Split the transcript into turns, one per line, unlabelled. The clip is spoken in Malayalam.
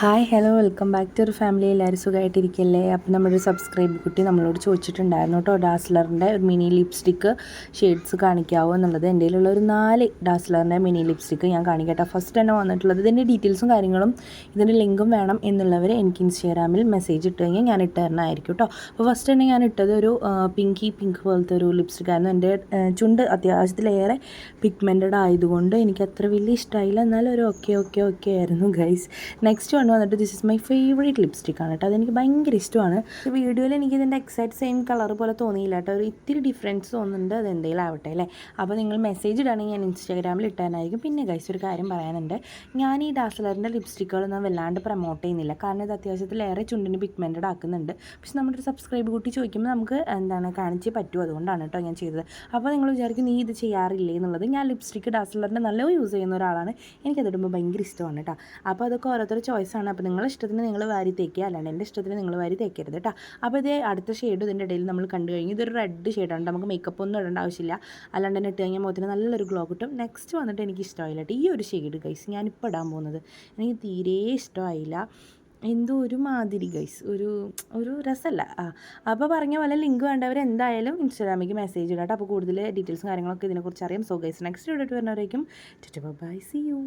Hi hello welcome back to ഒരു ഫാമിലി. എല്ലാവരും സുഖമായിട്ടിരിക്കല്ലേ? അപ്പോൾ നമ്മുടെ സബ്സ്ക്രൈബ് കുട്ടി നമ്മളോട് ചോദിച്ചിട്ടുണ്ടായിരുന്നു കേട്ടോ, ഡാസ്ലറിൻ്റെ ഒരു മിനി ലിപ്സ്റ്റിക്ക് ഷെയ്ഡ്സ് കാണിക്കാവോ എന്നുള്ളത്. എൻ്റെ കയ്യിലുള്ള ഒരു 4 ഡാസ്ലറിൻ്റെ മിനി ലിപ്സ്റ്റിക്ക് ഞാൻ കാണിക്കട്ടെ. ഫസ്റ്റ് തന്നെ വന്നിട്ടുള്ളത് ഇതിൻ്റെ ഡീറ്റെയിൽസും കാര്യങ്ങളും ഇതിൻ്റെ ലിങ്കും വേണം എന്നുള്ളവർ എനിക്ക് ഇൻസ്റ്റാഗ്രാമിൽ മെസ്സേജ് ഇട്ട് കഴിഞ്ഞാൽ ഞാൻ ഇട്ട് തരണമായിരിക്കും കേട്ടോ. അപ്പോൾ ഫസ്റ്റ് തന്നെ ഞാൻ ഇട്ടത് ഒരു പിങ്ക് പോലത്തെ ഒരു ലിപ്സ്റ്റിക്കായിരുന്നു. എൻ്റെ ചുണ്ട് അത്യാവശ്യത്തിലേറെ പിഗ്മെൻറ്റഡ് ആയതുകൊണ്ട് എനിക്ക് അത്ര വലിയ ഇഷ്ടമായില്ല, എന്നാലും ഒരു ഓക്കെ ആയിരുന്നു ഗൈസ്. നെക്സ്റ്റ് വന്നിട്ട് this is my favourite lipstick ആണ് കേട്ടോ. അതെനിക്ക് ഭയങ്കര ഇഷ്ടമാണ്. വീഡിയോയിൽ എനിക്ക് ഇതിൻ്റെ എക്സാക്ട് സെയിം കളർ പോലെ തോന്നിയില്ല കേട്ടോ, ഒരു ഇത്തിരി ഡിഫറൻസ് തോന്നുന്നുണ്ട്. അത് എന്തെങ്കിലും ആവട്ടെ അല്ലേ. അപ്പോൾ നിങ്ങൾ മെസ്സേജ് ഇടുകയാണെങ്കിൽ ഞാൻ ഇൻസ്റ്റാഗ്രാമിൽ ഇട്ടാനായിരിക്കും. പിന്നെ ഗൈസ് ഒരു കാര്യം പറയാനുണ്ട്, ഞാൻ ഈ ഡാസ്ലറിൻ്റെ ലിപ്സ്റ്റിക്കുകളൊന്നും വല്ലാണ്ട് പ്രൊമോട്ട് ചെയ്യുന്നില്ല, കാരണം ഇത് അത്യാവശ്യത്തിലേറെ ചുണ്ടിന് പിഗ്മെൻറ്റഡ് ആക്കുന്നുണ്ട്. പക്ഷെ നമ്മുടെ ഒരു സബ്സ്ക്രൈബ് കൂട്ടി ചോദിക്കുമ്പോൾ നമുക്ക് കാണിച്ചേ പറ്റുമോ, അതുകൊണ്ടാണ് കേട്ടോ ഞാൻ ചെയ്തത്. അപ്പോൾ നിങ്ങൾ വിചാരിക്കും നീ ഇത് ചെയ്യാറില്ലേ എന്നുള്ളത്. ഞാൻ ലിപ്സ്റ്റിക്ക് ഡാസ്ലറിൻ്റെ നല്ല യൂസ് ചെയ്യുന്ന ഒരാളാണ്. എനിക്കതിടുമ്പോൾ ഭയങ്കര ഇഷ്ടമാണ് കേട്ടോ. അപ്പോൾ അതൊക്കെ ഓരോരുത്തർ ചോയ്സാണ്. അപ്പോൾ നിങ്ങളുടെ ഇഷ്ടത്തിന് നിങ്ങൾ വാരി തേക്കുക, അല്ലാണ്ട് എൻ്റെ ഇഷ്ടത്തിന് നിങ്ങൾ വാരി തേക്കരുത് കേട്ടോ. അപ്പോൾ ഇത് അടുത്ത ഷെയ്ഡ് ഇതിൻ്റെ ഇടയിൽ നമ്മൾ കണ്ടു കഴിഞ്ഞു. ഇതൊരു റെഡ് ഷെയ്ഡാണ്. നമുക്ക് മേക്കപ്പ് ഒന്നും ഇടേണ്ട ആവശ്യമില്ല, അല്ലാണ്ട് തന്നെ ഇട്ട് കഴിഞ്ഞാൽ മുഖത്തിന് നല്ലൊരു ഗ്ലോ കിട്ടും. നെക്സ്റ്റ് വന്നിട്ട് എനിക്ക് ഇഷ്ടമായില്ല കേട്ടോ ഈ ഒരു ഷെയ്ഡ് ഗൈസ്. ഞാനിപ്പോൾ ഇടാൻ പോകുന്നത് എനിക്ക് തീരെ ഇഷ്ടമായില്ല. എന്തോ ഒരു മാതിരി ഗൈസ്, ഒരു രസമല്ല. അപ്പോൾ പറഞ്ഞ പോലെ ലിങ്ക് വേണ്ടവർ എന്തായാലും ഇൻസ്റ്റാഗ്രാമിലേക്ക് മെസ്സേജ് ഇടാം കേട്ടോ. അപ്പോൾ കൂടുതൽ ഡീറ്റെയിൽസും കാര്യങ്ങളൊക്കെ ഇതിനെക്കുറിച്ച് അറിയാം. സോ ഗൈസ് നെക്സ്റ്റ് വീഡിയോ വരുന്നവരേക്കും ബൈ, സീ യു.